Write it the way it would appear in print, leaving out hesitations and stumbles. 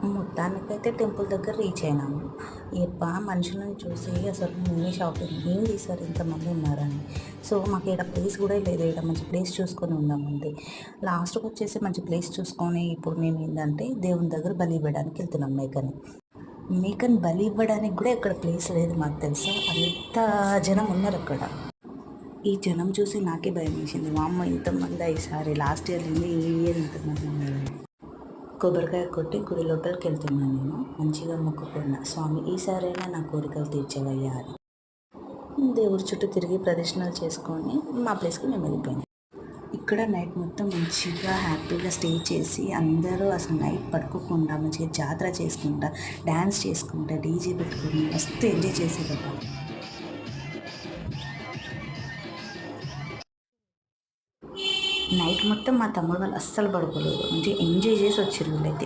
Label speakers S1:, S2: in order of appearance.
S1: మొత్తానికైతే టెంపుల్ దగ్గర రీచ్ అయినాము. మనుషులను చూసి అసలు నేనే షాక్ అయ్యాను. ఏంది సార్ ఇంతమంది ఉన్నారని. సో మాకు ఈడ ప్లేస్ కూడా లేదు. ఈడ మంచి ప్లేస్ చూసుకొని ఉందామంది. లాస్ట్‌కి వచ్చేసి మంచి ప్లేస్ చూసుకొని ఇప్పుడు మేము ఏందంటే దేవుని దగ్గర బలి ఇవ్వడానికి వెళ్తున్నాం మేకని. మేకని బలి ఇవ్వడానికి కూడా ఇక్కడ ప్లేస్ లేదు మాకు తెలుసా! అంత జనం ఉన్నారక్కడ. ఈ జనం చూసి నాకే భయమేసింది. వామ్మో! ఇంతమందా ఈసారి లాస్ట్ ఇయర్ లేనిది ఈ ఇయర్ ఇంతమంది ఉన్నారని. కొబ్బరికాయ కొట్టి గుడి లోపలికెళ్తున్నాను నేను. మంచిగా మొక్కుకున్నా, స్వామి ఈసారైనా నా కోరికలు తీర్చవయ్యా అని. దేవుడి చుట్టూ తిరిగి ప్రదక్షిణలు చేసుకొని మా ప్లేస్‌కి మేము వెళ్ళిపోయాం. ఇక్కడ నైట్ మొత్తం మంచిగా హ్యాపీగా స్టే చేసి అందరూ అసలు నైట్ పడుకోకుండా మంచిగా జాతర చేసుకుంటా, డ్యాన్స్ చేసుకుంటా, డీజే పెట్టుకొని మస్తు ఎంజాయ్ చేసేదబ్బా! నైట్ మొత్తం మా తమ్ముడు వాళ్ళు అస్సలు పడుకోలేదు. మంచిగా ఎంజాయ్ చేసి వచ్చిర్రు వీళ్ళైతే.